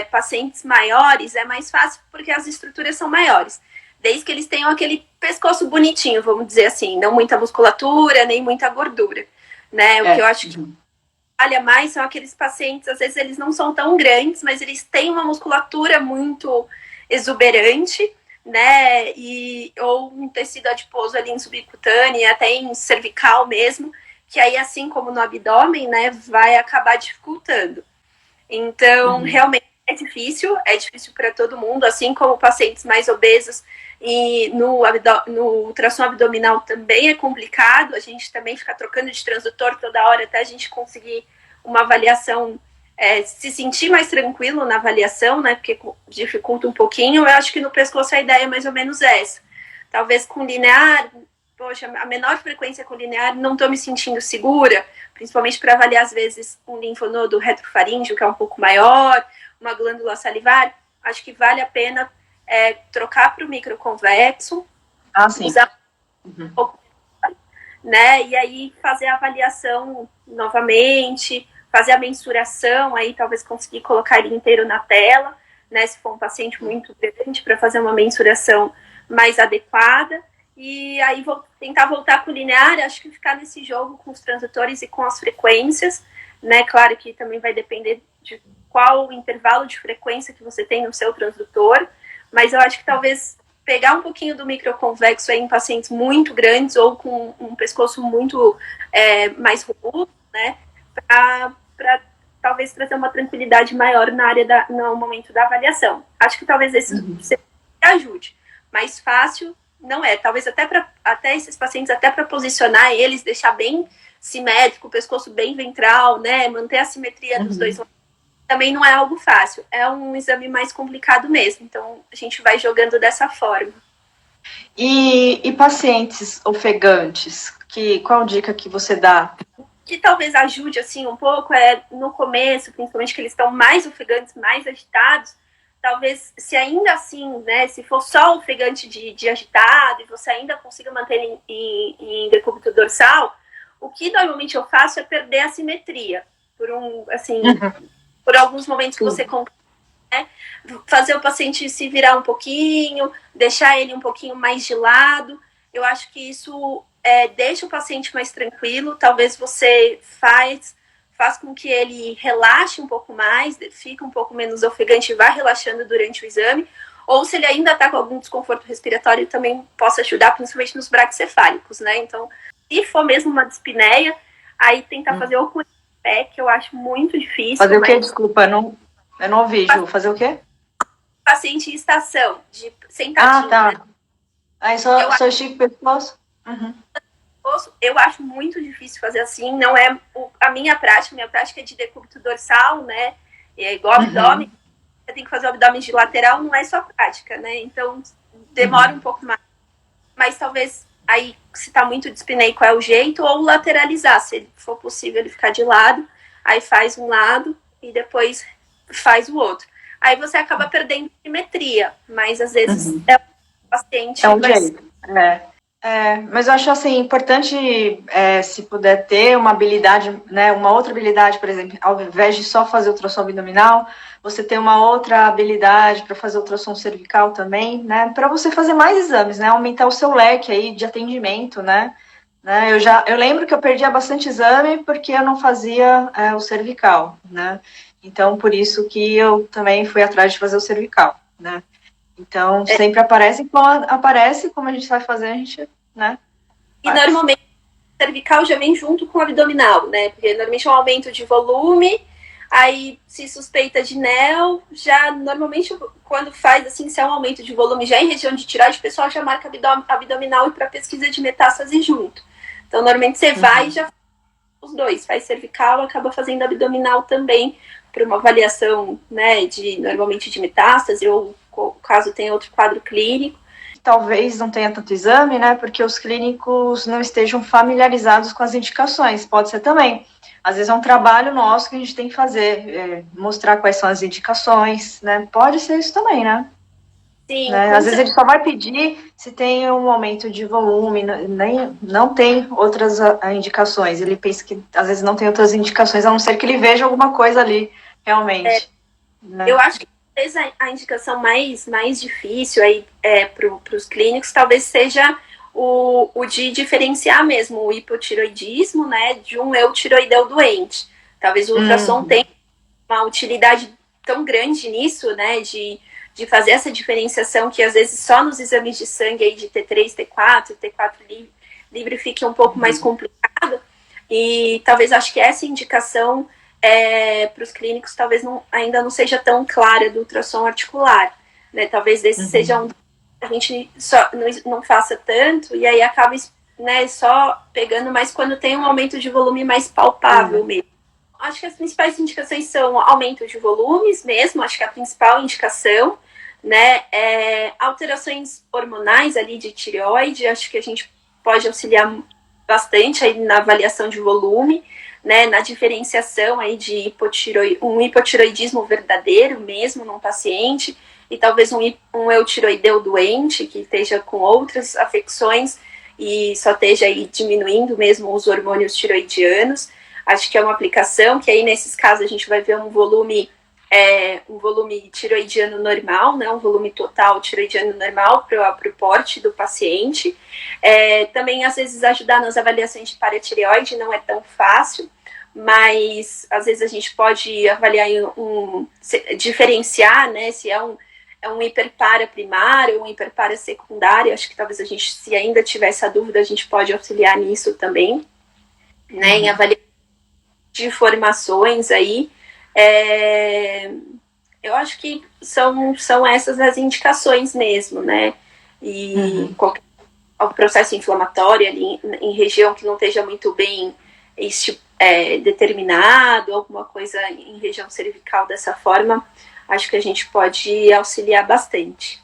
pacientes maiores, é mais fácil porque as estruturas são maiores. Desde que eles tenham aquele pescoço bonitinho, vamos dizer assim, não muita musculatura, nem muita gordura, né? O que eu acho que falha mais são aqueles pacientes, às vezes eles não são tão grandes, mas eles têm uma musculatura muito exuberante, né? Ou um tecido adiposo ali em subcutâneo, até em cervical mesmo, que aí, assim como no abdômen, né, vai acabar dificultando. Então, realmente é difícil para todo mundo, assim como pacientes mais obesos, e no ultrassom abdominal também é complicado, a gente também fica trocando de transdutor toda hora até a gente conseguir uma avaliação, se sentir mais tranquilo na avaliação, né, porque dificulta um pouquinho. Eu acho que no pescoço a ideia é mais ou menos essa. Talvez com linear, poxa, a menor frequência com linear, não estou me sentindo segura, principalmente para avaliar, às vezes, um linfonodo retrofaríngeo, que é um pouco maior, uma glândula salivar. Acho que vale a pena trocar para o microconvexo, usar um pouco, né, e aí fazer a avaliação novamente, fazer a mensuração, aí talvez conseguir colocar ele inteiro na tela, né, se for um paciente muito grande, para fazer uma mensuração mais adequada. E aí tentar voltar com o linear, acho que ficar nesse jogo com os transdutores e com as frequências, né? Claro que também vai depender de qual o intervalo de frequência que você tem no seu transdutor, mas eu acho que talvez pegar um pouquinho do microconvexo aí em pacientes muito grandes ou com um pescoço muito mais robusto, né? Para talvez trazer uma tranquilidade maior na área no momento da avaliação. Acho que talvez esse ajude. Mais fácil não é, talvez até esses pacientes, até para posicionar eles, deixar bem simétrico, o pescoço bem ventral, né, manter a simetria dos dois lados, também não é algo fácil, é um exame mais complicado mesmo, então a gente vai jogando dessa forma. E pacientes ofegantes, qual dica que você dá? Que talvez ajude assim um pouco no começo, principalmente que eles estão mais ofegantes, mais agitados, talvez, se ainda assim, né, se for só ofegante de agitado e você ainda consiga manter ele em decúbito dorsal, o que normalmente eu faço é perder a simetria por alguns momentos que você consegue, né, fazer o paciente se virar um pouquinho, deixar ele um pouquinho mais de lado. Eu acho que isso deixa o paciente mais tranquilo, talvez você faz com que ele relaxe um pouco mais, fique um pouco menos ofegante e vá relaxando durante o exame, ou se ele ainda está com algum desconforto respiratório, também possa ajudar, principalmente nos braquicefálicos, né? Então, se for mesmo uma dispneia, aí tentar fazer o pé, que eu acho muito difícil. Fazer o quê? Desculpa, eu não ouvi, Ju. Fazer o quê? Paciente em estação, de sentadinho. Tá. Né? Aí só estica o pescoço? Eu acho muito difícil fazer assim, não é a minha prática é de decúbito dorsal, né, é igual abdômen, você tem que fazer o abdômen de lateral, não é só prática, né, então demora um pouco mais, mas talvez aí, se tá muito dispneico é o jeito, ou lateralizar, se for possível ele ficar de lado, aí faz um lado e depois faz o outro. Aí você acaba perdendo simetria, mas às vezes o paciente... É um jeito, mas eu acho assim, importante se puder ter uma habilidade, né, uma outra habilidade, por exemplo, ao invés de só fazer ultrassom abdominal, você ter uma outra habilidade para fazer ultrassom cervical também, né, para você fazer mais exames, né, aumentar o seu leque aí de atendimento, né. Eu lembro que eu perdia bastante exame porque eu não fazia o cervical, né, então por isso que eu também fui atrás de fazer o cervical, né. Então, sempre aparece, como a gente vai fazer, a gente, né? E normalmente o cervical já vem junto com o abdominal, né? Porque normalmente é um aumento de volume, aí se suspeita de NEL, já normalmente quando faz assim, se é um aumento de volume já em região de tireoide, o pessoal já marca abdominal e para pesquisa de metástase junto. Então, normalmente você vai e já faz os dois, faz cervical, acaba fazendo abdominal também, para uma avaliação, né, normalmente de metástase, ou caso tenha outro quadro clínico. Talvez não tenha tanto exame, né, porque os clínicos não estejam familiarizados com as indicações, pode ser também. Às vezes é um trabalho nosso que a gente tem que fazer, mostrar quais são as indicações, né, pode ser isso também, né. Sim. Né? Às vezes ele só vai pedir se tem um aumento de volume, não tem outras indicações, ele pensa que às vezes não tem outras indicações, a não ser que ele veja alguma coisa ali, realmente. né? Eu acho que talvez a indicação mais difícil aí para os clínicos talvez seja o de diferenciar mesmo o hipotiroidismo, né, de um eutiroideu doente. Talvez o ultrassom tenha uma utilidade tão grande nisso, né, de fazer essa diferenciação que às vezes só nos exames de sangue aí de T3, T4, T4 livre fique um pouco mais complicado. E talvez acho que essa indicação para os clínicos talvez ainda não seja tão clara do ultrassom articular, né? Talvez esse seja um a gente só não faça tanto e aí acaba, né, só pegando mais quando tem um aumento de volume mais palpável mesmo. Acho que as principais indicações são aumento de volumes mesmo, acho que a principal indicação, né, alterações hormonais ali de tireoide, acho que a gente pode auxiliar bastante aí na avaliação de volume, né, na diferenciação aí de um hipotiroidismo verdadeiro mesmo num paciente, e talvez um eutiroideu doente que esteja com outras afecções e só esteja aí diminuindo mesmo os hormônios tiroidianos. Acho que é uma aplicação que aí nesses casos a gente vai ver um volume tiroidiano normal, né, um volume total tiroidiano normal para o porte do paciente. Também, às vezes, ajudar nas avaliações de paratireoide não é tão fácil, mas às vezes a gente pode avaliar, diferenciar, né, se é um hiperpara primário ou um hiperpara secundário. Acho que talvez a gente, se ainda tiver essa dúvida, a gente pode auxiliar nisso também, né, em avaliar de informações aí. Eu acho que são essas as indicações mesmo, né? E o processo inflamatório ali em região que não esteja muito bem determinado, alguma coisa em região cervical dessa forma, acho que a gente pode auxiliar bastante.